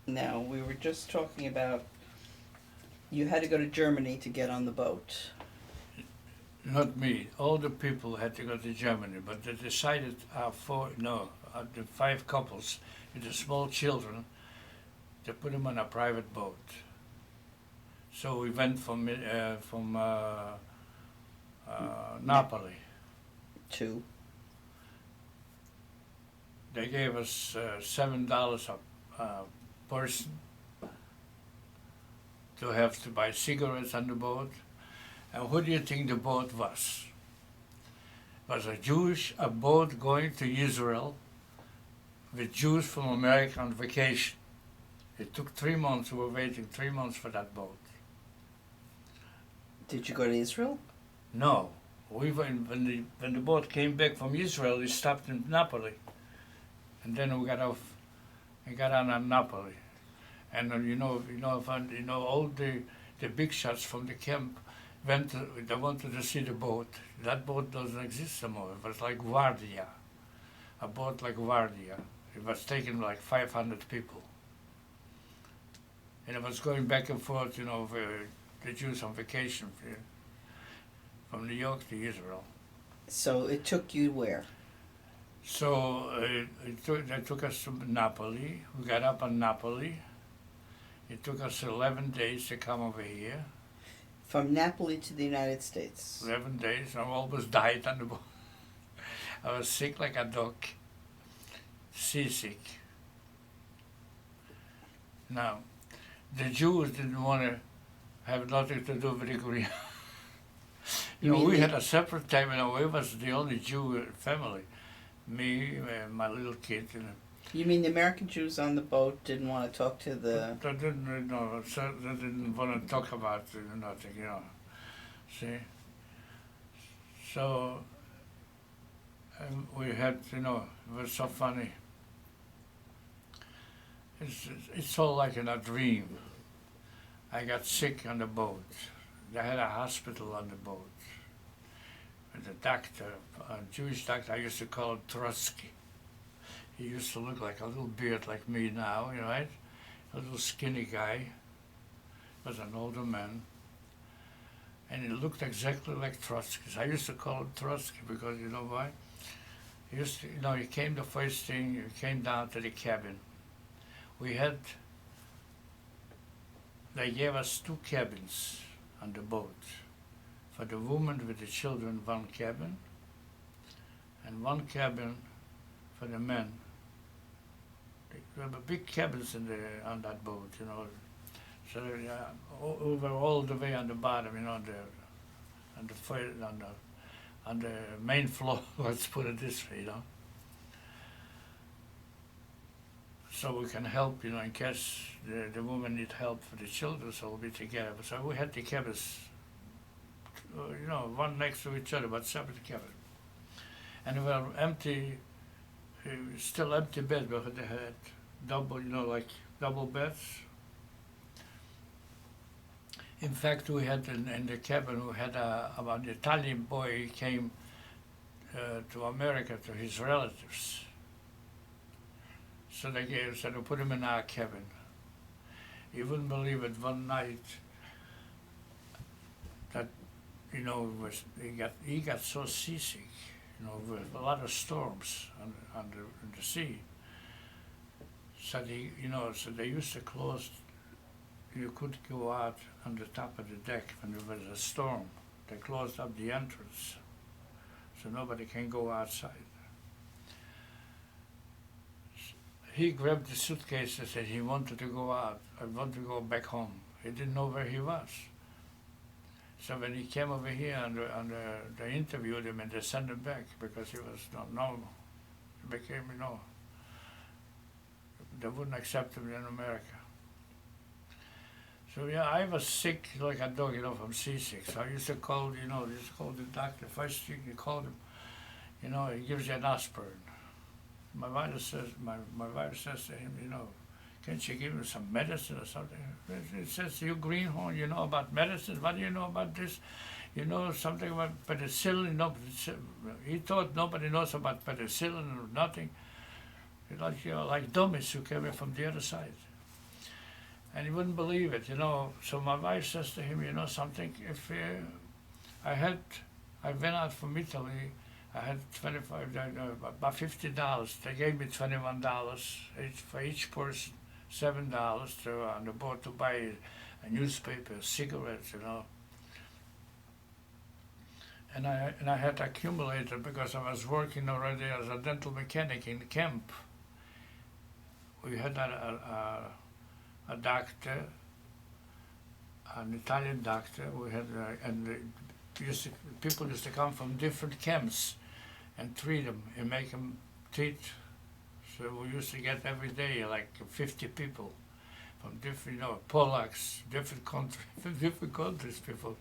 Now, we were just talking about you had to go to Germany to get on the boat. Not me. All the people had to go to Germany, but they decided the 5 couples with the small children, to put them on a private boat. So we went from Napoli. To They gave us $7 a person to have to buy cigarettes on the boat. And who do you think the boat was? It was a boat going to Israel with Jews from America on vacation. It took 3 months. We were waiting 3 months for that boat. Did you go to Israel? No, when the boat came back from Israel, it stopped in Napoli, and then we got off. We got on Napoli, and all the big shots from the camp they wanted to see the boat. That boat doesn't exist anymore. It was like Guardia, a boat like Guardia. It was taking like 500 people, and it was going back and forth. The Jews on vacation from New York to Israel. So it took you where? So they took us to Napoli. We got up on Napoli. It took us 11 days to come over here. From Napoli to the United States. 11 days. I almost died on the boat. I was sick like a dog. Seasick. Now, the Jews didn't want to have nothing to do with the Korean. We had a separate time, we was the only Jew family. Me, my little kid. You mean the American Jews on the boat didn't want to talk to the... They didn't want to talk about nothing, See? So, we had, it was so funny. It's all like in a dream. I got sick on the boat. They had a hospital on the boat. And the doctor, a Jewish doctor, I used to call him Trotsky. He used to look like a little beard like me now, right? A little skinny guy. He was an older man. And he looked exactly like Trotsky. So I used to call him Trotsky because you know why? He used to, he came the first thing, he came down to the cabin. They gave us 2 cabins on the boat. For the woman with the children, 1 cabin, and 1 cabin for the men. There were big cabins on that boat, So we were all the way on the bottom, on the main floor. Let's put it this way, So we can help, in case the woman need help for the children, so we'll be together. So we had the cabins, one next to each other, but separate cabins. And we were empty, still empty beds, but they had double, like double beds. In fact, we had in the cabin, we had an Italian boy. He came to America to his relatives. So they put him in our cabin. You wouldn't believe it, one night that, he got so seasick, with a lot of storms on the sea. So they used to close, you couldn't go out on the top of the deck when there was a storm. They closed up the entrance, so nobody can go outside. He grabbed the suitcase and said he wanted to go out. I want to go back home. He didn't know where he was. So when he came over here they interviewed him and they sent him back because he was not normal. He became, they wouldn't accept him in America. So I was sick like a dog, from seasick. So I used to call, the doctor. First thing you called him, he gives you an aspirin. My wife says to him, can't you give him some medicine or something? He says, you greenhorn, you know about medicine? What do you know about this? You know something about penicillin? He thought nobody knows about penicillin or nothing. Like dummies who came in from the other side. And you wouldn't believe it, you know. So my wife says to him, you know something, if I went out from Italy, I had about $50. They gave me $21 for each person, $7 to on the boat to buy a newspaper, cigarettes, you know. And I had accumulated because I was working already as a dental mechanic in camp. We had a doctor, an Italian doctor. We had people used to come from different camps and treat them and make them teeth. So we used to get every day like 50 people from different, you know, Polacks, different countries. People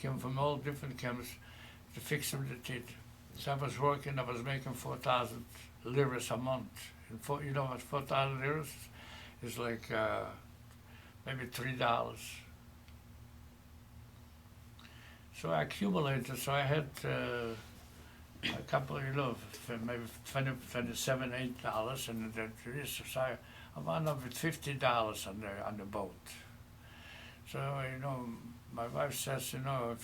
came from all different camps to fix them the teeth. So I was working. I was making 4,000 liras a month. And you know what 4,000 liras is like? Maybe $3. So I accumulated. So I had a couple, you know, maybe 20, 27, $8, and so I wound up with $50 on the boat. So you know, my wife says, you know,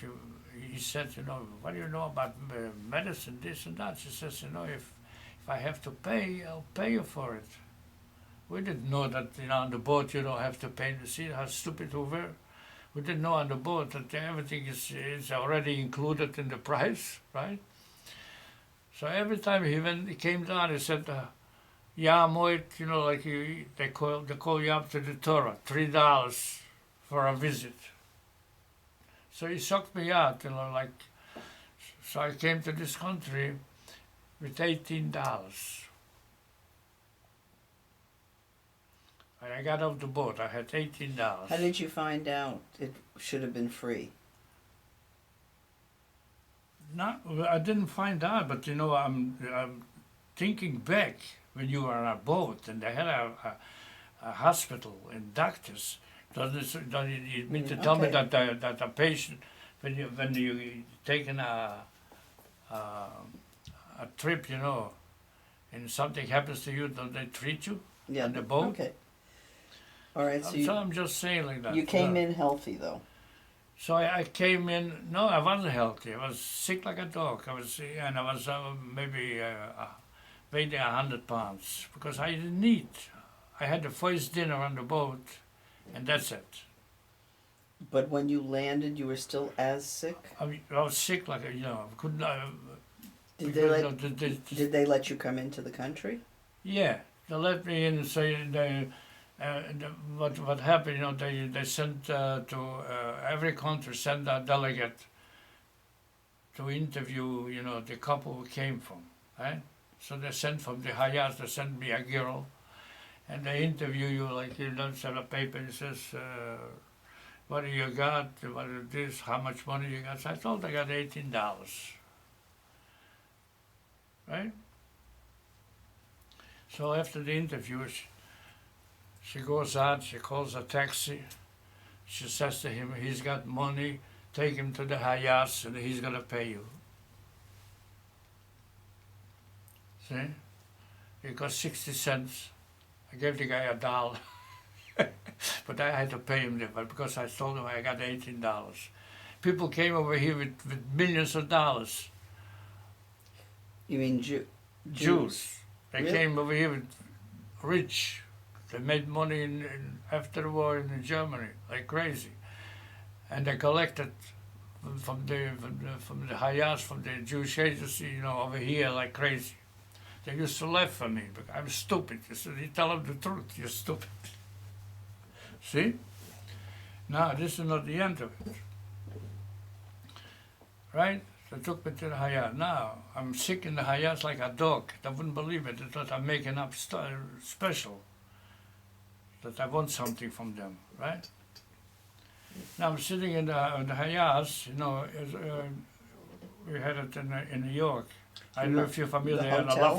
he said, you know, what do you know about medicine, this and that? She says, you know, if I have to pay, I'll pay you for it. We didn't know that, you know, on the boat you don't have to pay to see how stupid we were. We didn't know on the boat that everything is already included in the price, right? So every time he came down, he said, "Yeah, moit," you know, like they call you up to the Torah, $3 for a visit. So he sucked me out, you know, like. So I came to this country with $18. And I got off the boat. I had $18. How did you find out it should have been free? I didn't find out, but you know, I'm thinking back when you were on a boat and they had a hospital and doctors. Don't you mean to tell me Okay. that a patient, when you taking a trip, you know, and something happens to you, don't they treat you Yeah. on the boat? Okay. All right. So So I'm just saying like that. you came in healthy though. So I came in. No, I wasn't healthy. I was sick like a dog. I was maybe weighing 100 pounds because I didn't eat. I had the first dinner on the boat, and that's it. But when you landed, you were still as sick. I was sick like you know. I couldn't. Did because, did they let you come into the country? Yeah, they let me in and say what happened. You know, they sent to every country sent a delegate to interview. You know, the couple who came from, right? So they sent from the Hayas. They sent me a girl, and they interview you like you don't sell a paper. And says, what do you got? What is this? How much money you got? So I told I got $18. Right? So after the interview, she goes out, she calls a taxi. She says to him, he's got money, take him to the Hayas and he's going to pay you. See? It cost 60 cents. I gave the guy $1. But I had to pay him because I told him I got $18. People came over here with millions of dollars. You mean Jews. They Really? came over here with rich. They made money after the war in Germany like crazy, and they collected from the Hayas, from the Jewish agency, you know, over here like crazy. They used to laugh at me because I'm stupid. You tell them the truth. You're stupid. See? Now this is not the end of it, right? They took me to the Hayat. Now, I'm sick in the Hayats like a dog. I wouldn't believe it. They thought I'm making up special. That I want something from them, right? Now, I'm sitting in the Hayats, you know, we had it in New York. I don't know if you're familiar, they had a hotel?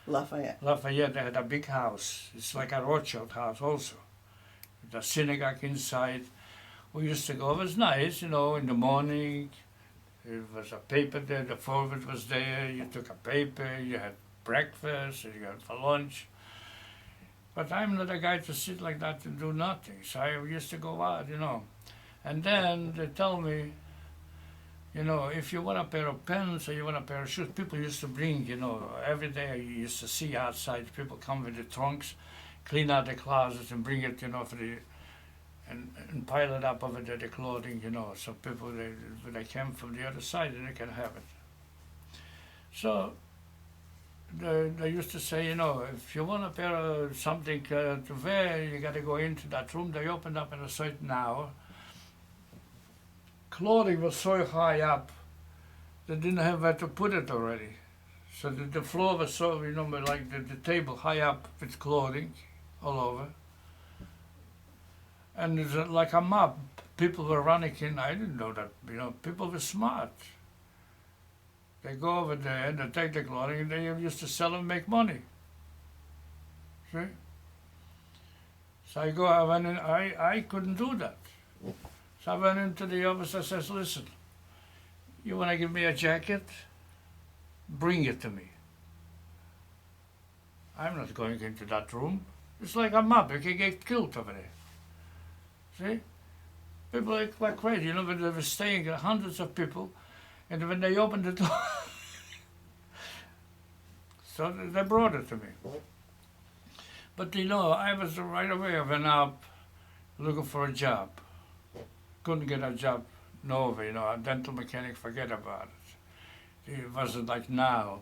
Lafayette. Lafayette, they had a big house. It's like a Rothschild house also. With a synagogue inside. We used to go, it was nice, you know, in the morning. There was a paper there, the forward was there, you took a paper, you had breakfast, you got for lunch. But I'm not a guy to sit like that and do nothing. So I used to go out, And then they tell me, if you want a pair of pants or you want a pair of shoes, people used to bring, every day I used to see outside people come with the trunks, clean out the closets and bring it, and pile it up over there, the clothing, so people, when they came from the other side, they can have it. So they used to say, if you want a pair of something to wear, you got to go into that room. They opened up at a certain hour. Clothing was so high up, they didn't have where to put it already. So the floor was so, like the table high up with clothing all over. And it's like a mob. People were running in. I didn't know that. People were smart. They go over there and they take the clothing and they used to sell and make money. See? So I went in. I couldn't do that. So I went into the office. I says, "Listen, you want to give me a jacket? Bring it to me. I'm not going into that room. It's like a mob. You can get killed over there." See? People like crazy, when they were staying, hundreds of people, and when they opened the door, so they brought it to me. But I was right away, I went up looking for a job. Couldn't get a job, no, a dental mechanic, forget about it. It wasn't like now,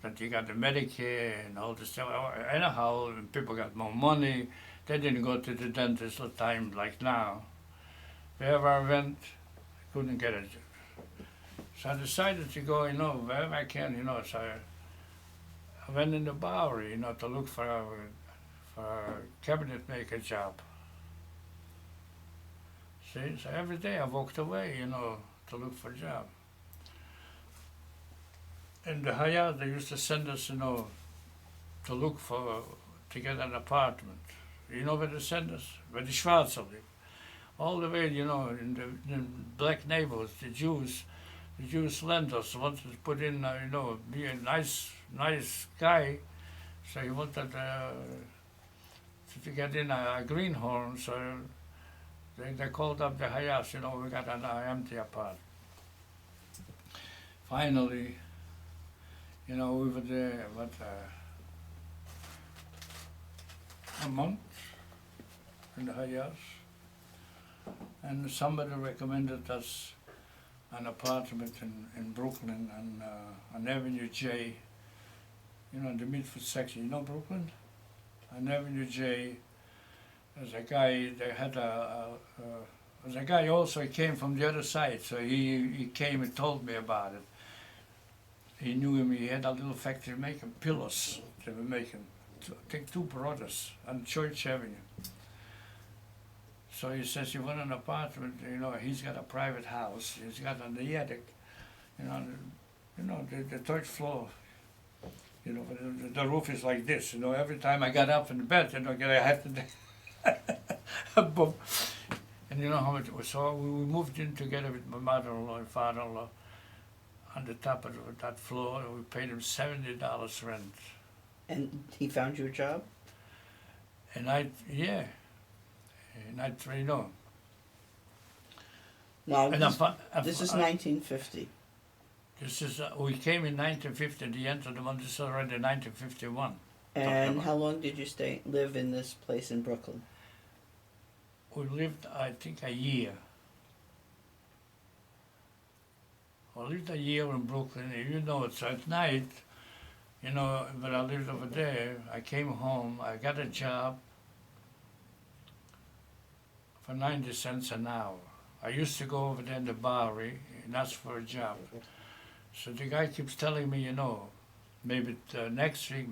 that you got the Medicare and all this stuff. Anyhow, people got more money. They didn't go to the dentist all the time like now. Wherever I went, I couldn't get a job. So I decided to go, wherever I can, so I went in the Bowery, to look for a cabinet maker job. See, so every day I walked away, to look for a job. In the Hayat, they used to send us, to look to get an apartment. You know where they send us? Where the Schwarzer live. All the way, in the black neighborhoods, the Jews lenders wanted to put in, be a nice guy. So he wanted to get in a greenhorn. So they called up the Hayas, we got an empty apartment. Finally, we were there, a month in the Hayas, and somebody recommended us an apartment in Brooklyn on Avenue J, in the Midford section. You know Brooklyn? On Avenue J, there's a guy, there's a guy also, he came from the other side, so he came and told me about it. He knew him, he had a little factory making pillows. They were making, I think, 2 brothers on Church Avenue. So he says, you want an apartment, he's got a private house, he's got on the attic, the 3rd floor, the roof is like this, every time I got up in the bed, I had to, boom. And you know how it was, so we moved in together with my mother-in-law and father-in-law on the top of that floor, and we paid him $70 rent. And he found you a job? And Now, this is 1950. This is, we came in 1950, the end of the month, this is already 1951. And how long did you live in this place in Brooklyn? We lived, I think, a year. I lived a year in Brooklyn. It's at night, when I lived over there, I came home, I got a job for 90 cents an hour. I used to go over there in the Bowery and ask for a job. So the guy keeps telling me, maybe next week,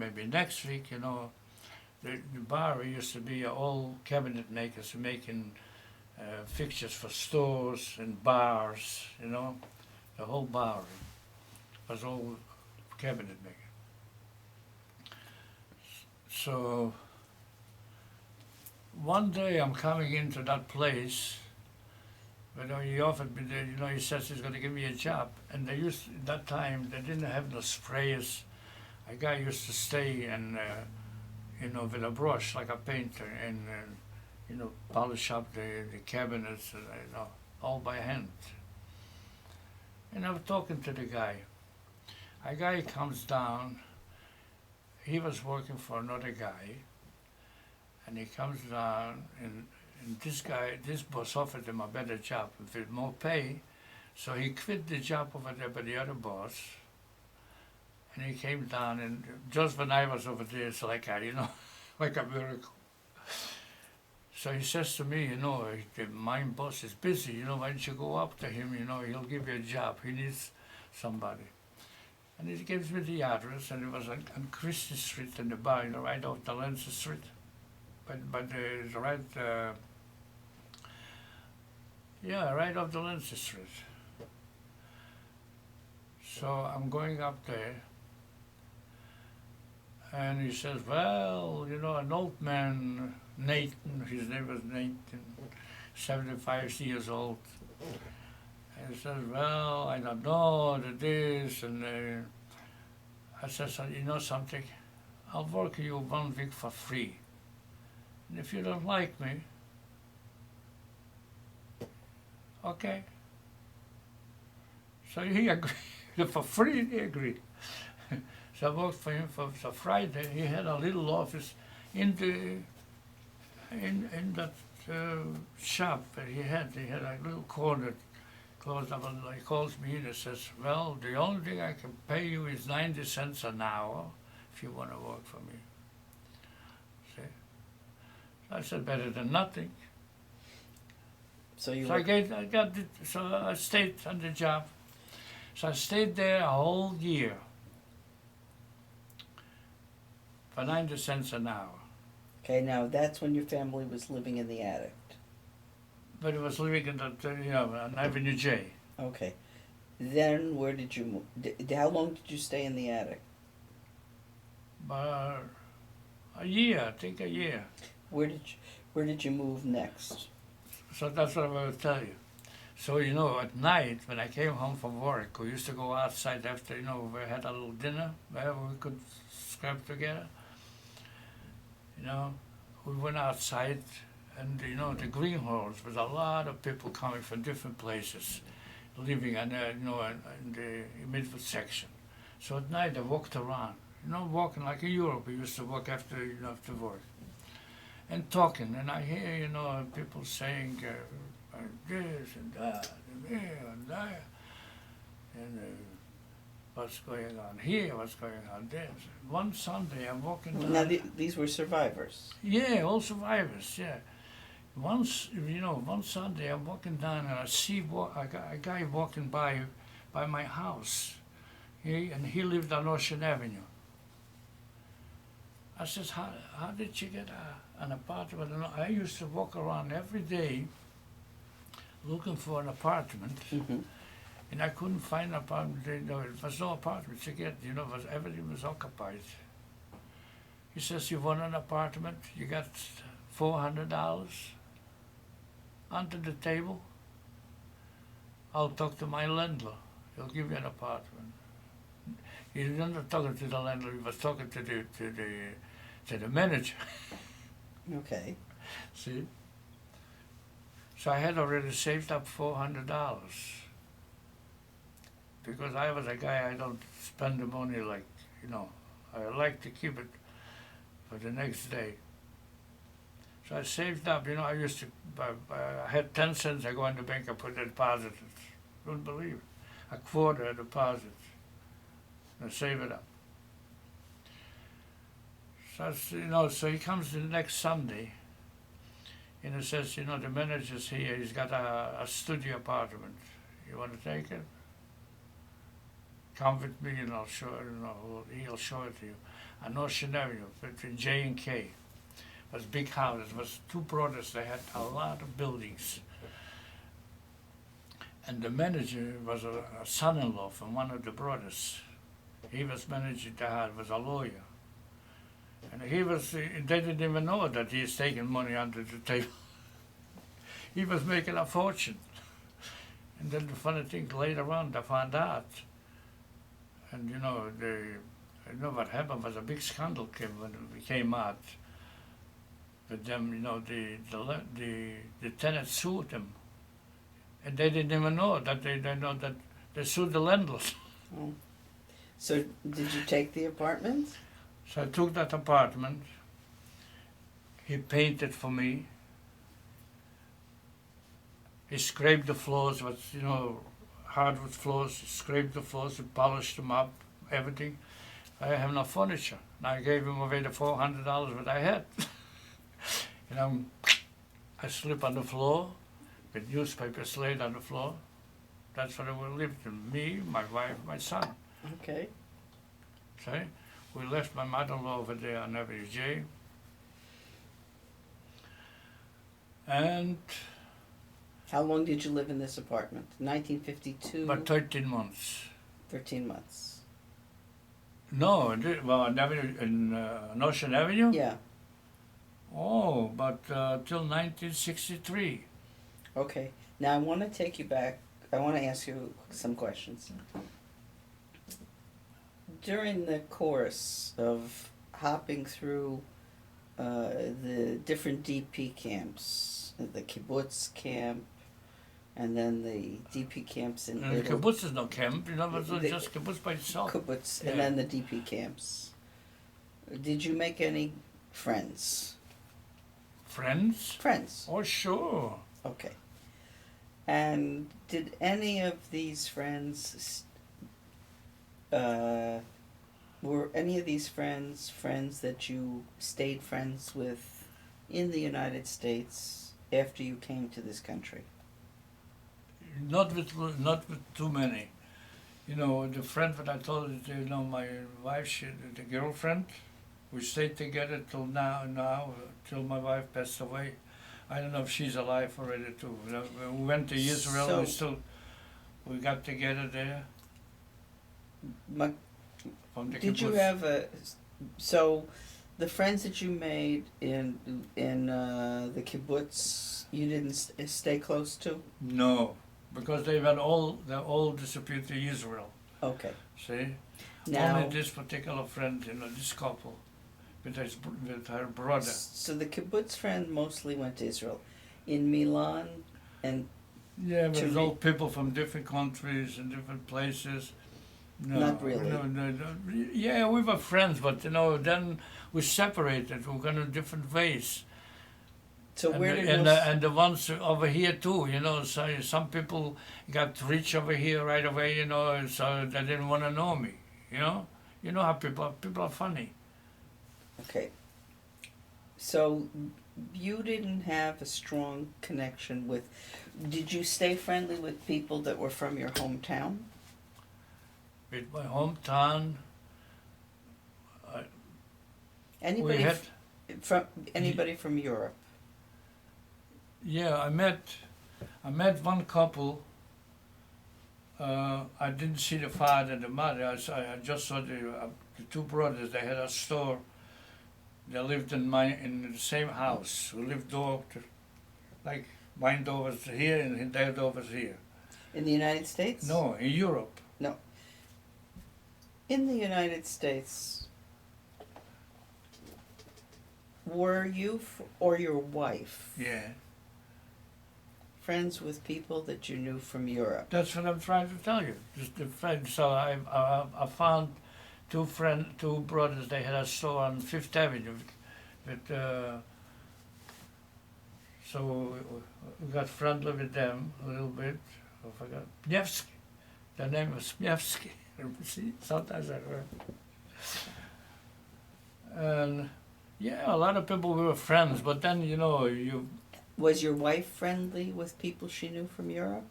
the Bowery used to be all cabinet makers making fixtures for stores and bars, the whole Bowery was all cabinet making. So one day I'm coming into that place, but he offered me, he says he's going to give me a job. And that time, they didn't have no sprayers. A guy used to stay and you know, with a brush like a painter, and you know, polish up the cabinets, you know, all by hand. And I was talking to the guy. A guy comes down. He was working for another guy, and he comes down, and this boss offered him a better job with more pay, so he quit the job over there by the other boss, and he came down, and just when I was over there, it's like a, you know, like a miracle. So he says to me, you know, my boss is busy, you know, why don't you go up to him, you know, he'll give you a job, he needs somebody. And he gives me the address, and it was on Christie Street in the bar, you know, right off the Lancer Street. But it's right, yeah, right off the Lancer Street. So I'm going up there, and he says, well, you know, an old man, Nathan, his name was Nathan, 75 years old. And he says, well, I don't know, this, and I said, you know something, I'll work you 1 week for free. And if you don't like me, okay. So he agreed, for free he agreed. So I worked for him for Friday. He had a little office in that shop that he had. He had a little corner closed up, and he calls me in and says, well, the only thing I can pay you is 90 cents an hour if you want to work for me. See? I said, better than nothing. So you So I stayed on the job. So I stayed there a whole year for 90 cents an hour. okay, now that's when your family was living in the attic. But it was living in the, you know, on Avenue J. Okay. Then where did you move? How long did you stay in the attic? But a year, I think a year. Where did you move next? So that's what I'm going to tell you. So, you know, at night, when I came home from work, we used to go outside after, you know, we had a little dinner, where we could scrap together. You know, we went outside, and, you know, the greenhorns, was a lot of people coming from different places, living in, you know, in the Midwood section. So at night, I walked around, you know, walking like in Europe. We used to walk after, you know, after work. And talking, and I hear, you know, people saying this and that, and here and there, and what's going on here, what's going on there. One Sunday I'm walking down. Now these were survivors. Yeah, all survivors, yeah. Once, you know, one Sunday I'm walking down and I see a guy walking by my house. And he lived on Ocean Avenue. I says, how did you get an apartment? And I used to walk around every day looking for an apartment, Mm-hmm. and I couldn't find an apartment. There was no apartment to get, you know, everything was occupied. He says, you want an apartment? You got $400 under the table? I'll talk to my landlord. He'll give you an apartment. He wasn't talking to the landlord, he was talking to the manager. Okay. See? So I had already saved up $400. Because I was a guy, I don't spend the money like, you know, I like to keep it for the next day. So I saved up, you know, I used to, I had 10 cents, I go in the bank, I put a deposit, wouldn't believe it, a quarter a deposit, and save it up. So, you know, so he comes the next Sunday, and he says, you know, the manager's here, he's got a studio apartment, you want to take it? Come with me and I'll show it, you know, he'll show it to you. On Ocean Avenue, between J and K. It was big houses, it was two brothers, they had a lot of buildings. And the manager was a son-in-law from one of the brothers. He was managing the house, was a lawyer. And they didn't even know that he was taking money under the table. He was making a fortune. And then the funny thing, later on, they found out. And you know, I know what happened was a big scandal came when we came out with them. You know, the tenants sued them, and they didn't even know that they know that they sued the landlord. Oh. So did you take the apartment? So I took that apartment. He painted for me. He scraped the floors with, you know, hardwood floors. He scraped the floors, he polished them up, everything. I have no furniture. And I gave him away the $400 that I had. And I sleep on the floor with newspapers laid on the floor. That's where we lived. Me, my wife, my son. Okay. See? We left my mother-in-law over there on Avenue J. And How long did you live in this apartment? 1952? about 13 months. 13 months. No, well, on Avenue, in Ocean Avenue? Yeah. Oh, but till 1963. Okay. Now I want to take you back. I want to ask you some questions. During the course of hopping through the different DP camps, the kibbutz camp, and then the DP camps in And the Italy. kibbutz is no camp, you know, it's The- just kibbutz by itself. Kibbutz, Yeah. and then the DP camps. Did you make any friends? Friends? Friends. Oh, sure. Okay. And did any of these friends, were any of these friends that you stayed friends with in the United States after you came to this country? Not with too many. You know, the friend that I told you, you know, my wife, the girlfriend, we stayed together till now, till my wife passed away. I don't know if she's alive already too. You know, we went to Israel, we got together there. My, From the did you kibbutz. have so the friends that you made in the kibbutz, you didn't stay close to? No, because they're all disappeared to Israel. Okay. See? Now, Only this particular friend, you know, this couple, with her brother. so the kibbutz friend mostly went to Israel. In Milan and Yeah, but to it's re- all people from different countries and different places. No, Not really. No. Yeah, we were friends, but you know, then we separated. We went in different ways. so And where the, did and, most, the, and the ones over here too, you know. So some people got rich over here right away, you know. So they didn't want to know me, you know. You know how people are funny. okay. So you didn't have a strong connection with. Did you stay friendly with people that were from your hometown? With my hometown, Anybody we had. from anybody from Europe? Yeah, I met one couple. I didn't see the father and the mother. I just saw the two brothers. They had a store. They lived in the same house. We lived like mine door was here and their door was here. In the United States? No, in Europe. In the United States, were you or your wife Yeah, friends with people that you knew from Europe? that's what I'm trying to tell you. Just the friends. So I found two brothers. They had a store on Fifth Avenue. So we got friendly with them a little bit. I forgot. Nevsky. Their name was Nevsky. See, sometimes I remember. And yeah, a lot of people were friends, but then you know Was your wife friendly with people she knew from Europe?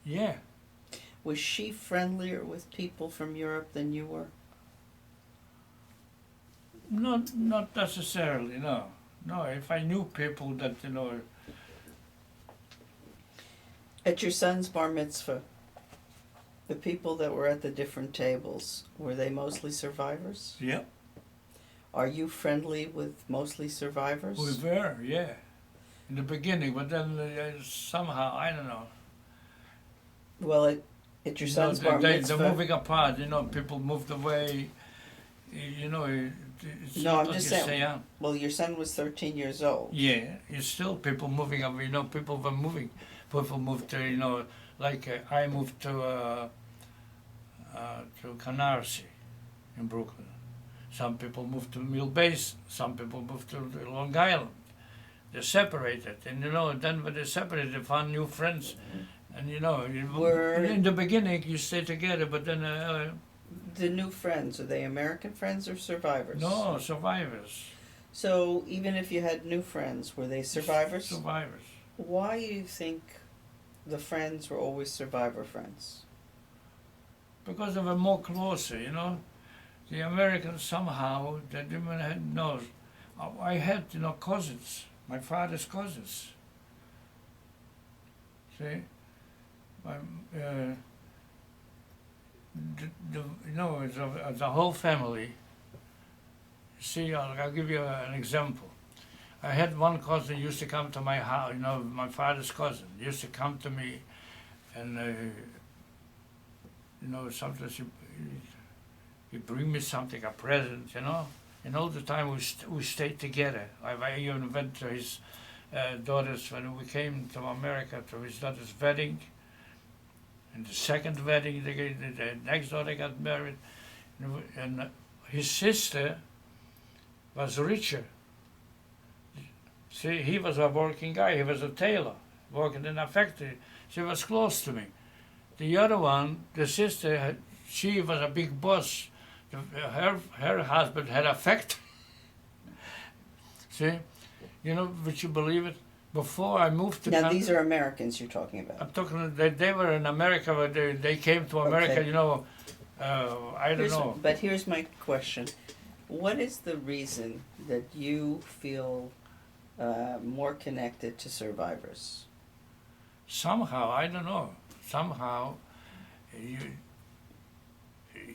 yeah. Was she friendlier with people from Europe than you were? Not necessarily, no. No, if I knew people that, you know, At your son's bar mitzvah, the people that were at the different tables, were they mostly survivors? yeah, Are you friendly with mostly survivors? we were, yeah, in the beginning, but then somehow, I don't know. Well, at your son's bar They're mitzvah, moving apart, you know, people moved away, you know, it's No, not I'm like just you saying- say, Well, your son was 13 years old. yeah, it's still people moving up, you know, people were moving. People moved to, you know, like I moved to Canarsie in Brooklyn. Some people moved to Mill Base, some people moved to Long Island. They separated, and you know, then when they separated, they found new friends. And you know, in the beginning you stay together, but then The new friends, are they American friends or survivors? no, survivors. So even if you had new friends, were they survivors? Survivors. Why do you think the friends were always survivor friends? Because they were more closer, you know. The Americans somehow, they didn't have, no. I had, you know, cousins, my father's cousins. See? My, you know, the whole family. See, I'll give you an example. I had one cousin used to come to my house, you know, my father's cousin used to come to me, and you know, sometimes he bring me something, a present, you know. And all the time we stayed together. I even went to his daughter's, when we came to America, to his daughter's wedding. And the second wedding, the next daughter got married. And his sister was richer. See, he was a working guy. He was a tailor, working in a factory. She was close to me. The other one, the sister, she was a big boss. Her husband had a factory. See, you know, would you believe it? Before I moved to Now these are Americans you're talking about. I'm talking. They were in America, but they came to America. Okay. You know, I don't know. But here's my question: what is the reason that you feel more connected to survivors? Somehow, I don't know. Somehow,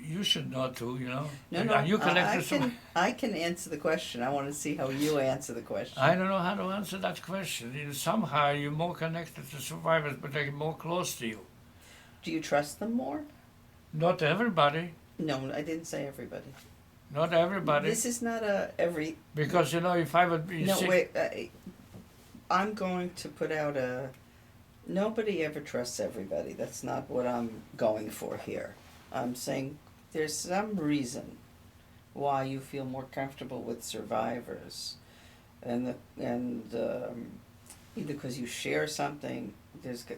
you should know too. You know. No, Are you connected to? I can answer the question. I want to see how you answer the question. I don't know how to answer that question. Somehow you're more connected to survivors, but they're more close to you. Do you trust them more? Not everybody. No, I didn't say everybody. Not everybody. This is not a every. Because you know, if I would be No, sick, wait. I'm going to put out a. Nobody ever trusts everybody. That's not what I'm going for here. I'm saying there's some reason why you feel more comfortable with survivors, and either because you share something.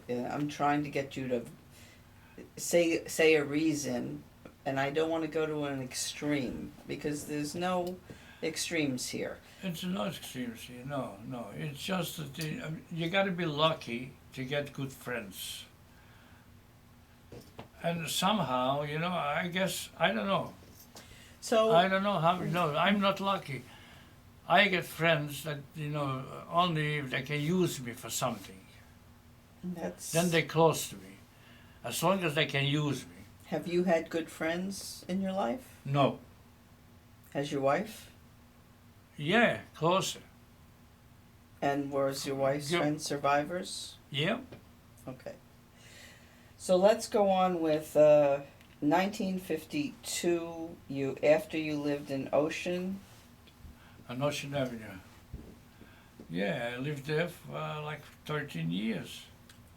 I'm trying to get you to say a reason, and I don't want to go to an extreme because there's no extremes here. it's not extremes. No. It's just that you got to be lucky to get good friends. And somehow, you know, I guess, I don't know. So I don't know how, no, I'm not lucky. I get friends that, you know, only if they can use me for something. that's. Then they're close to me. As long as they can use me. Have you had good friends in your life? No. Has your wife? Yeah, closer. And was your wife's Yep. friends survivors? Yeah. Okay. So let's go on with 1952. After you lived in Ocean. On Ocean Avenue. Yeah, I lived there for like 13 years.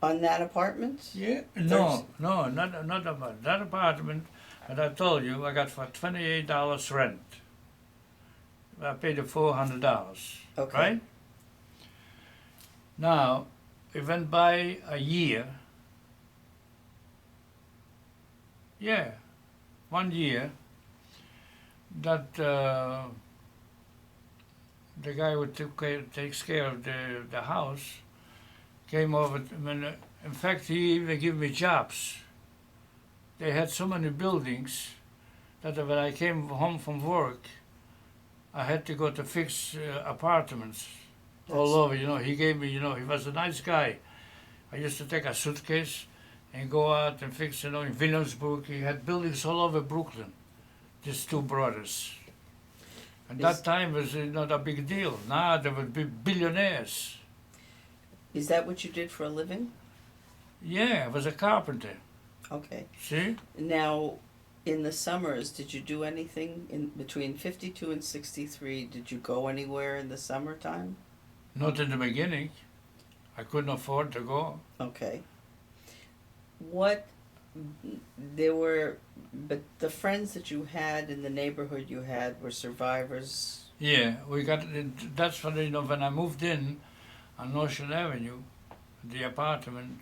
On that apartment? Yeah. No, not about that apartment. But I told you, I got for $28 rent. I paid the $400. Okay. Right? Now, it went by a year. Yeah, 1 year. That the guy who takes care of the house came over. In fact, he even gave me jobs. They had so many buildings that when I came home from work, I had to go to fix apartments all over. You know, he gave me. You know, he was a nice guy. I used to take a suitcase and go out and fix. You know, in Williamsburg, he had buildings all over Brooklyn. These two brothers. And that time was not a big deal. Now they would be billionaires. Is that what you did for a living? Yeah, I was a carpenter. Okay. See? Now, in the summers, did you do anything in between 52 and 63? Did you go anywhere in the summertime? Not in the beginning. I couldn't afford to go. Okay. What there were, but the friends that you had in the neighborhood you had were survivors. Yeah, we got it. That's when, you know, when I moved in on Ocean Avenue, the apartment,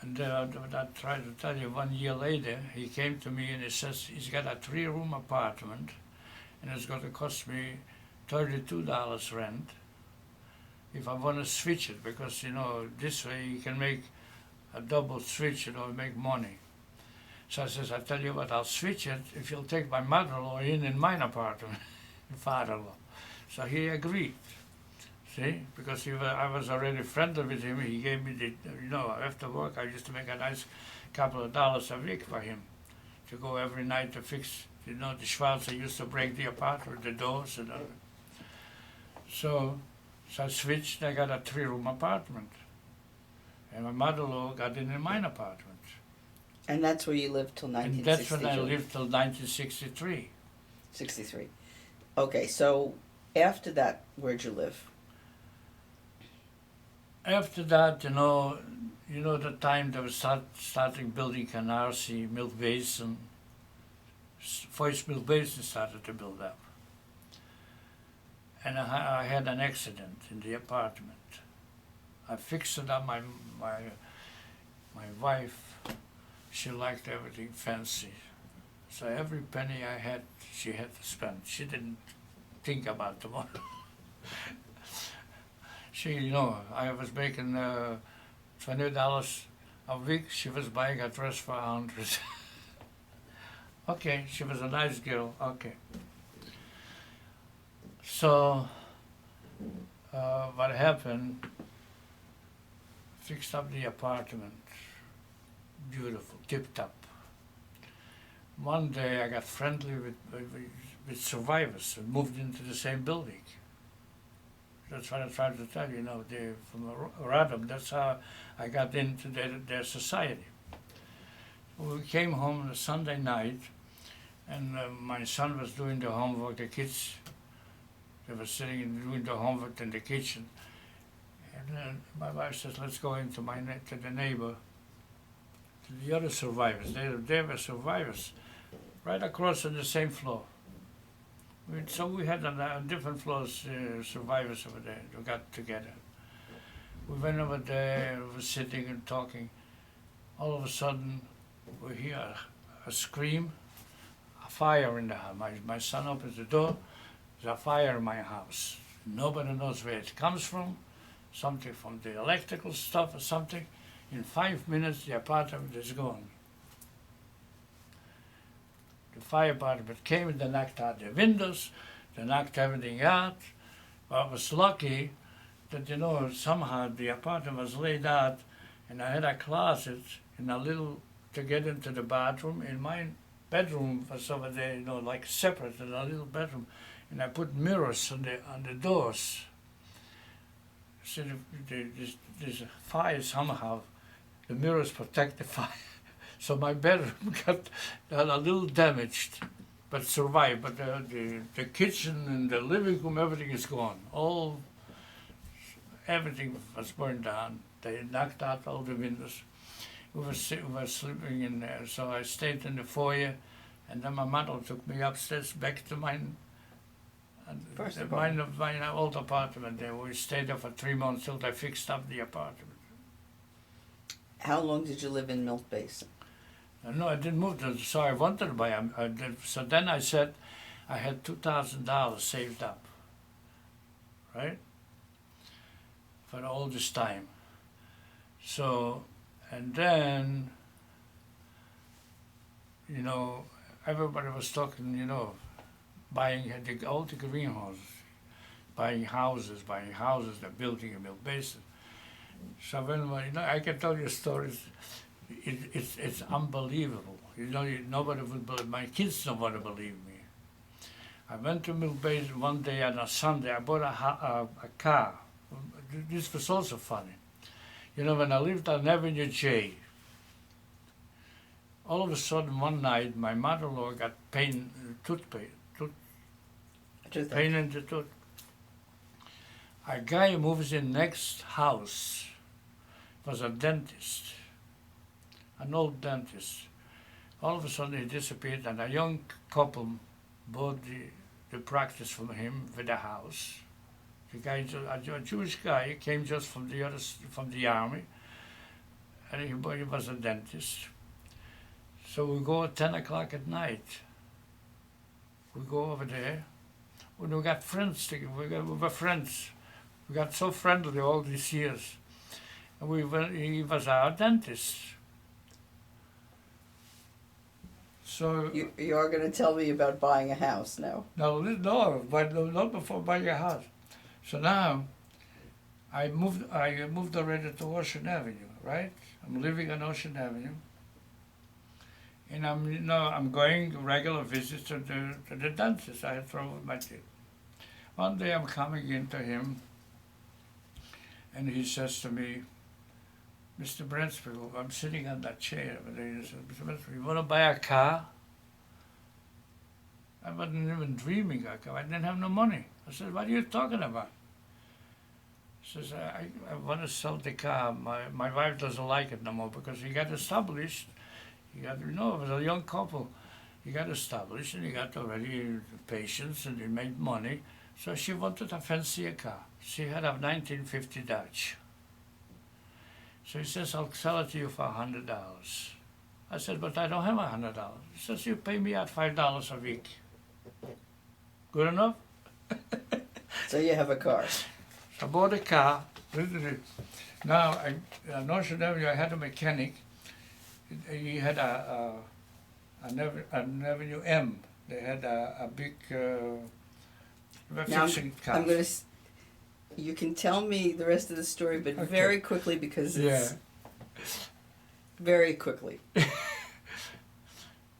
and I tried to tell you, 1 year later, he came to me and he says he's got a 3-room apartment and it's going to cost me $32 rent if I want to switch it, because, you know, this way you can make a double switch, you know, make money. So I says, I tell you what, I'll switch it if you'll take my mother-in-law in mine apartment, father-in-law. So he agreed. See, because I was already friendly with him. He gave me the, you know, after work I used to make a nice couple of dollars a week for him to go every night to fix, you know, the Schwarzer used to break the apartment, the doors and all. So I switched, I got a 3-room apartment. And my mother-in-law got in mine apartment. And that's where you lived till And 1963? that's when I lived till 1963. 63. Okay, so after that, where'd you live? After that, you know the time they were starting building Canarsie, Milk Basin, first Milk Basin started to build up. And I had an accident in the apartment. I fixed it up, my wife, she liked everything fancy. So every penny I had, she had to spend. She didn't think about tomorrow. She, you know, I was making $20 a week. She was buying a dress for $100. Okay, she was a nice girl. Okay. So what happened? Fixed up the apartment, beautiful, tip-top. One day I got friendly with survivors and moved into the same building. That's what I tried to tell you, you know, from Radom, that's how I got into their society. We came home on a Sunday night, and my son was doing the homework, the kids, they were sitting and doing the homework in the kitchen. And my wife says, let's go into to the neighbor, to the other survivors. They were survivors, right across on the same floor. So we had on different floors survivors over there. We got together. We went over there, we were sitting and talking. All of a sudden, we hear a scream, a fire in the house. My son opens the door, there's a fire in my house. Nobody knows where it comes from. Something from the electrical stuff or something. In 5 minutes, the apartment is gone. The fire department came and they knocked out the windows, they knocked everything out. But I was lucky that, you know, somehow the apartment was laid out and I had a closet and a little to get into the bathroom. And my bedroom was over there, you know, like separate in a little bedroom. And I put mirrors on the doors. So there's a fire somehow. The mirrors protect the fire. So my bedroom got a little damaged, but survived. But the kitchen and the living room, everything is gone. Everything was burned down. They knocked out all the windows. We were sleeping in there. So I stayed in the foyer, and then my mother took me upstairs back to my old apartment there. We stayed there for 3 months till they fixed up the apartment. How long did you live in Milk Basin? No, I didn't move to, so I wanted to buy them. So then I said I had $2,000 saved up, right? For all this time. So, and then, you know, everybody was talking, you know, buying all the greenhouses, buying houses, they're building a Milk Basin. So when, you know, I can tell you stories. It's unbelievable. You know, nobody would believe. My kids don't want to believe me. I went to Milk Basin one day on a Sunday. I bought a car. This was also funny. You know, when I lived on Avenue J, All of a sudden, one night, my mother-in-law got pain, pain in the tooth. A guy who moves in next house was a dentist, an old dentist. All of a sudden, he disappeared, and a young couple bought the practice from him with the house. The guy, a Jewish guy, came just from the army, and he was a dentist. So we go at 10 o'clock at night. We go over there. We got friends. We were friends. We got so friendly all these years. And he was our dentist. So You are going to tell me about buying a house now. No, but not before buying a house. So now, I moved already to Ocean Avenue, right? I'm living on Ocean Avenue. And I'm going regular visits to the dentist. I had trouble with my teeth. One day I'm coming into him, and he says to me, Mr. Brent, Speigel, I'm sitting on that chair. And he said, Mr. Brent, you want to buy a car? I wasn't even dreaming of a car. I didn't have no money. I said, what are you talking about? He says, I want to sell the car. My wife doesn't like it no more because he got established. It was a young couple. He got established and he got already patients and he made money. So she wanted a fancier car. She had a 1950 Dodge. So he says, I'll sell it to you for $100. I said, but I don't have $100. He says, you pay me at $5 a week. Good enough? So you have a car. So I bought a car. Now, on Ocean Avenue, I had a mechanic. He had an Avenue M. They had a big fixing car. I'm going to. You can tell me the rest of the story, but Okay. very quickly because it's very quickly.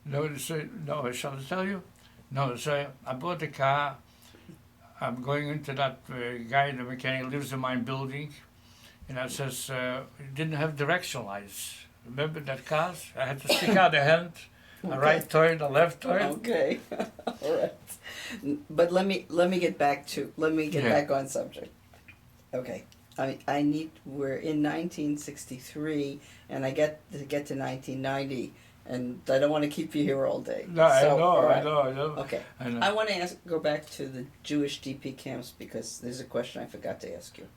No, shall I tell you? No, so I bought the car. I'm going into that guy, the mechanic, lives in my building, and I says, it didn't have direction lights. Remember that cars? I had to stick out a hand, a right turn, a left turn. Okay, all right. But let me get back back on subject. Okay, we're in 1963, and I get to 1990, and I don't want to keep you here all day. No, So, I know. Okay, I know. I want to go back to the Jewish DP camps because there's a question I forgot to ask you.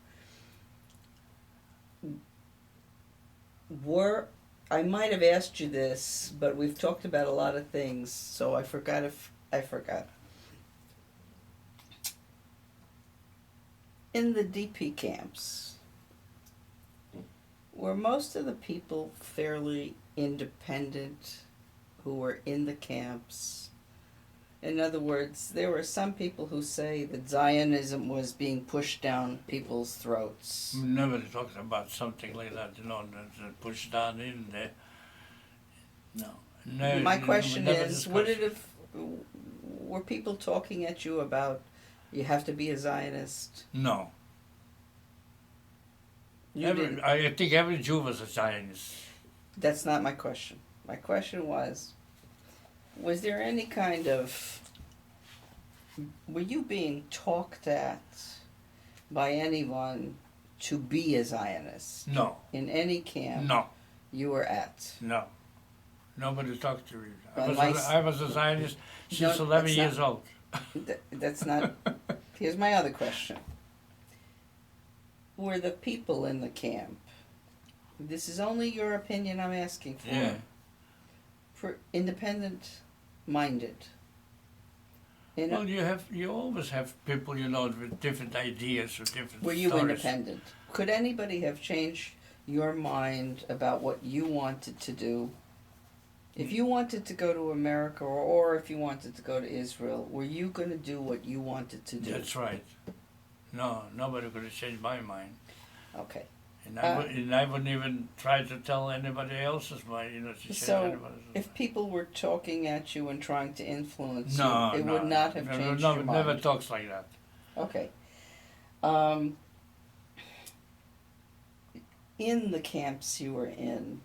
I might have asked you this, but we've talked about a lot of things, so I forgot if I forgot. In the DP camps, were most of the people fairly independent who were in the camps? In other words, there were some people who say that Zionism was being pushed down people's throats. Nobody talks about something like that, that pushed down in there. No. My question is, were people talking at you about you have to be a Zionist? No. I think every Jew was a Zionist. That's not my question. My question was there any kind of, were you being talked at by anyone to be a Zionist? No. In any camp No. you were at? No. Nobody talked to me. Well, I was a Zionist since No, 11 that's years not- old. That's not, here's my other question. Were the people in the camp, this is only your opinion I'm asking for, Yeah. for independent-minded? Well, you always have people, with different ideas or different Were you stories. independent? Could anybody have changed your mind about what you wanted to do? If you wanted to go to America or if you wanted to go to Israel, were you going to do what you wanted to do? That's right. No, nobody could have changed my mind. Okay. And I wouldn't even try to tell anybody else's mind, to change So, anybody's if people were talking at you and trying to influence No, you, it no, would not have changed your mind? Never talks like that. Okay. In the camps you were in,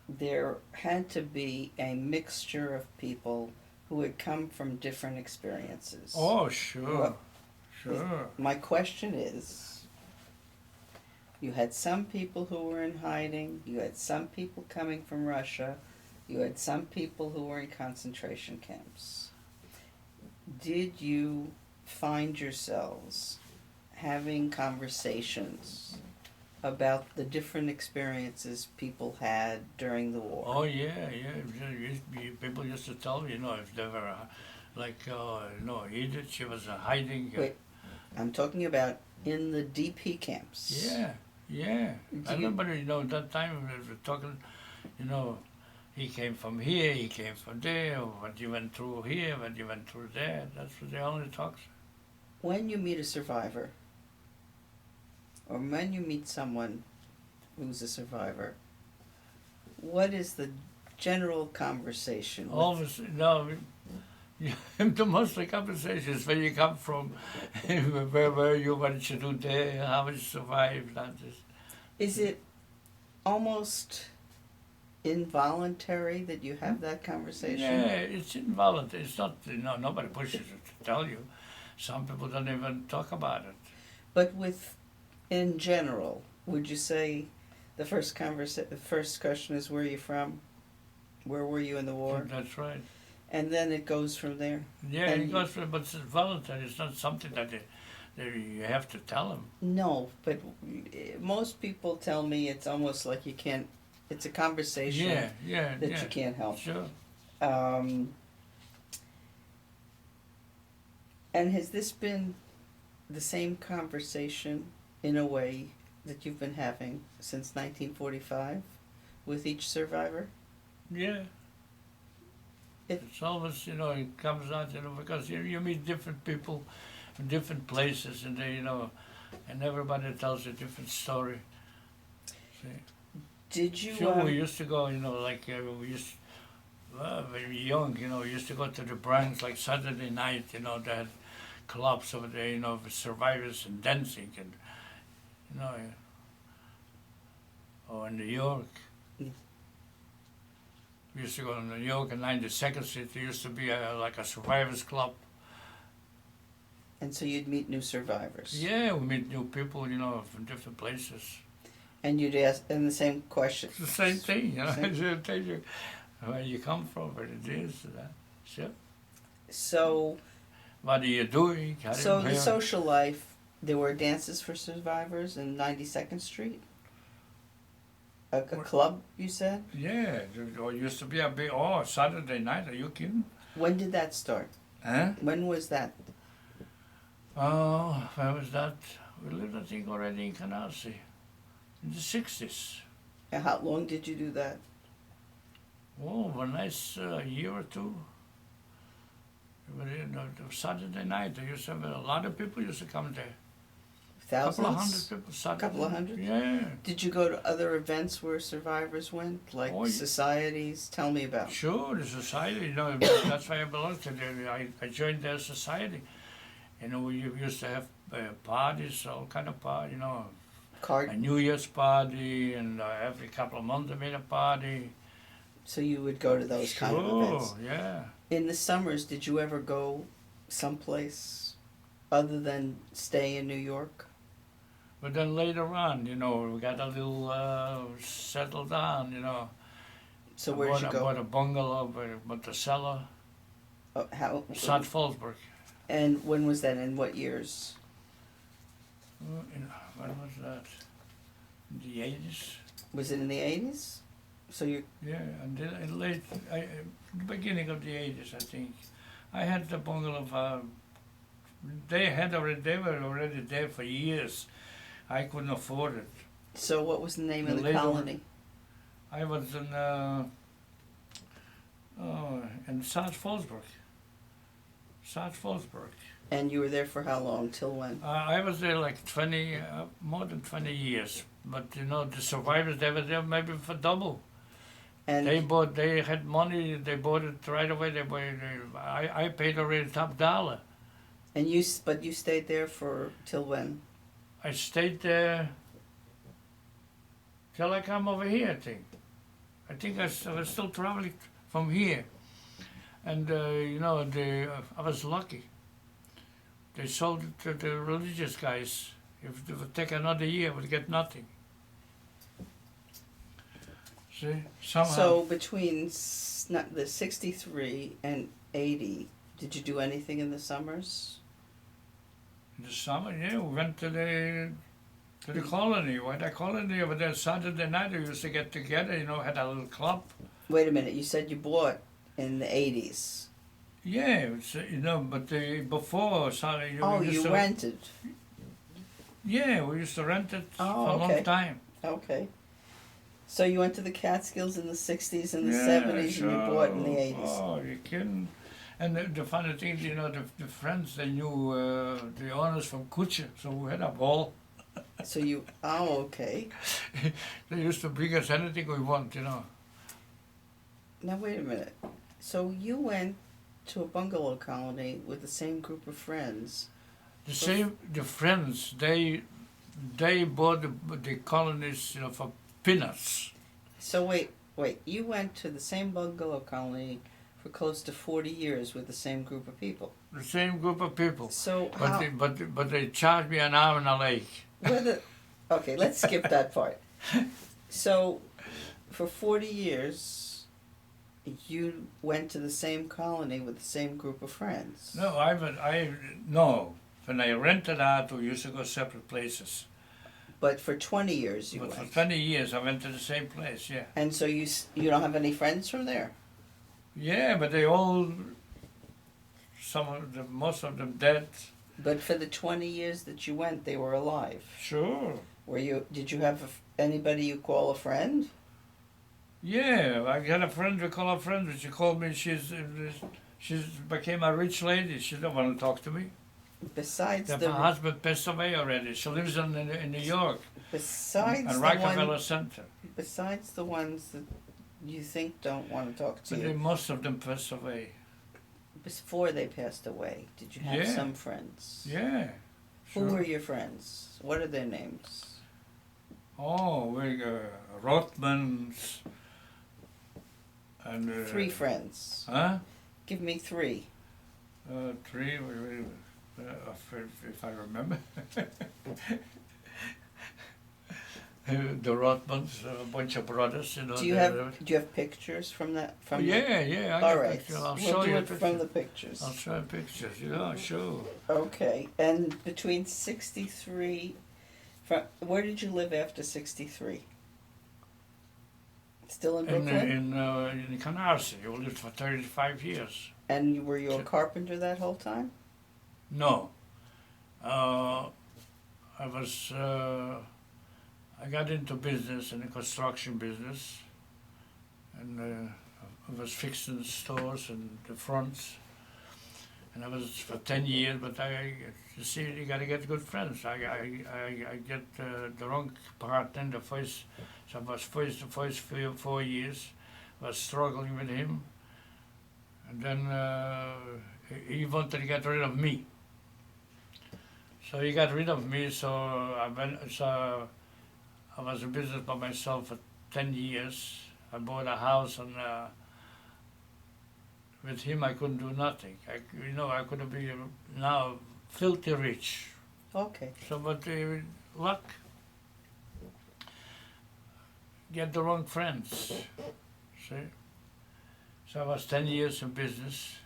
there had to be a mixture of people who had come from different experiences. Oh, sure, Well, sure. My question is, you had some people who were in hiding, you had some people coming from Russia, you had some people who were in concentration camps. Did you find yourselves having conversations about the different experiences people had during the war? Oh yeah, people used to tell me, if they were Edith, she was hiding. Wait, I'm talking about in the DP camps. Yeah, yeah. Do I you, remember, that time we were talking, you know, he came from here, he came from there, what you went through here, what you went through there. That's what they only talk. when you meet a survivor, or when you meet someone who's a survivor, what is the general conversation? Always, no, the mostly conversations where you come from, where were you, what did you do there, how did you survive, that is. Is it almost involuntary that you have that conversation? Yeah, it's involuntary. It's not, nobody pushes it to tell you. Some people don't even talk about it. But in general, would you say the first question is where are you from? Where were you in the war? That's right. And then it goes from there. Yeah, And it goes for, but it's voluntary. It's not something that you have to tell them. No, but most people tell me it's almost like you can't. It's a conversation that you can't help. Sure. And has this been the same conversation in a way that you've been having since 1945 with each survivor? Yeah. It's always, it comes out, because you meet different people in different places, and they, and everybody tells a different story. See? Did you? Sure, we used to go, we used, when we were young, we used to go to the Brent, like Saturday night, they had clubs over there, with survivors and dancing, and, or in New York. We used to go to New York and 92nd Street. There used to be like a survivors club. And so you'd meet new survivors. Yeah, we meet new people, from different places. And you'd ask them the same question. It's the same thing, Same. Tell you where you come from, where it is, that. Sure. So. What are you doing? So the social life. There were dances for survivors in 92nd Street. A club, you said? Yeah, there used to be a big, Saturday night, are you kidding? When did that start? Huh? When was that? Oh, when was that? We lived, I think, already in Canarsie, in the 60s. And how long did you do that? Oh, a nice year or two. But, Saturday night, there used to have a lot of people used to come there. Thousands? Couple of hundred people. Saturday. Couple of hundred? Yeah. Did you go to other events where survivors went, like societies? Tell me about. Sure, the society. That's why I belong to there. I joined their society. We used to have parties, all kind of parties. A New Year's party, and every couple of months they made a party. So you would go to those kind of events. Sure, yeah. In the summers, did you ever go someplace other than stay in New York? But then later on, we got a little settled down, So where'd you go? I bought a bungalow, but a cellar. How? South Fallsburg. And when was that? In what years? When was that? In the 80s? Was it in the 80s? So you. Yeah, and then in the beginning of the 80s, I think. I had the bungalow. They were already there for years. I couldn't afford it. So what was the name of the colony? I was in South Fallsburg. South Fallsburg. And you were there for how long? Till when? I was there like more than 20 years. But the survivors, they were there maybe for double. And they had money, they bought it right away. I paid already top dollar. And but you stayed there till when? I stayed there till I come over here, I think. I think I was still traveling from here. And, I was lucky. They sold it to the religious guys. If it would take another year, I would get nothing. See, somehow. So between the 63 and 80, did you do anything in the summers? In the summer, yeah, we went to the colony. Why the colony over there? Saturday night we used to get together, had a little club. Wait a minute, you said you bought in the 80s. Yeah, but before, sorry, You rented. Yeah, we used to rent it for a okay. long time. Okay. So you went to the Catskills in the 60s and the Yeah, 70s sure. and you bought in the 80s. Oh, you kidding? And the funny thing, the friends, they knew the owners from Kutsche, so we had a ball. So okay. They used to bring us anything we want, Now wait a minute. So you went to a bungalow colony with the same group of friends. The friends, they bought the colonies, for peanuts. So wait, you went to the same bungalow colony for close to 40 years with the same group of people. The same group of people. So But they charged me an arm and a leg. Okay, let's skip that part. So, for 40 years, you went to the same colony with the same group of friends. No, no. When I rented out, we used to go separate places. But for 20 years you But went. for 20 years, I went to the same place, yeah. And so you don't have any friends from there? Yeah, but most of them dead. But for the 20 years that you went, they were alive. Sure. Did you have anybody you call a friend? Yeah, I had a friend, we call her friend, but she called me, she's became a rich lady, she don't want to talk to me. Besides Her husband passed away already, she lives in New York. Besides at the Rockefeller Center. Besides the ones that you think don't want to talk to But you. most of them passed away. Before they passed away, did you have Yeah. some friends? Yeah. Who Sure. were your friends? What are their names? Oh, we Rothmans and 3 friends. Huh? Give me 3. 3. If I remember. The Rothmans, a bunch of brothers, Do you have pictures from that? Yeah. I All got right. pictures. I'll We'll show do you it from the pictures. I'll show you pictures. Sure. Okay. And between 63, where did you live after 63? Still in Brooklyn? In Canarsie. You lived for 35 years. And were you a carpenter that whole time? No. I got into business, in the construction business, and I was fixing stores and the fronts, and I was for 10 years, but you gotta get good friends. I get the wrong part in the first, so I was the first 4 years, was struggling with him, and then he wanted to get rid of me. So he got rid of me, so I was in business by myself for 10 years. I bought a house, and with him I couldn't do nothing. I could be now filthy rich. Okay. So, but luck, get the wrong friends. See? So I was 10 years in business,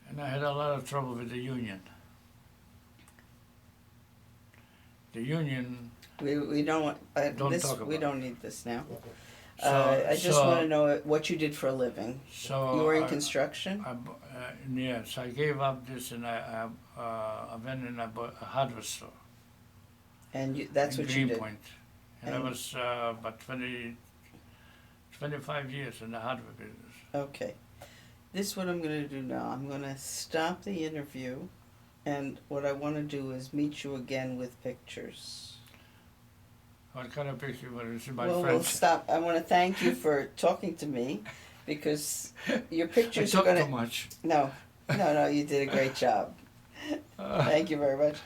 and I had a lot of trouble with the union. The union. We don't want Don't this. talk about We don't need this now. So, I just want to know what you did for a living. So You were in construction. Yes, I gave up this, and I went and I bought a hardware store. And that's in what you did. Greenpoint. And I was about 25 years in the hardware business. Okay. This is what I'm going to do now. I'm going to stop the interview, and what I want to do is meet you again with pictures. What kind of picture was my Well, we'll friends? stop. I want to thank you for talking to me, because your pictures I are talk going too to... much. No, you did a great job. Thank you very much.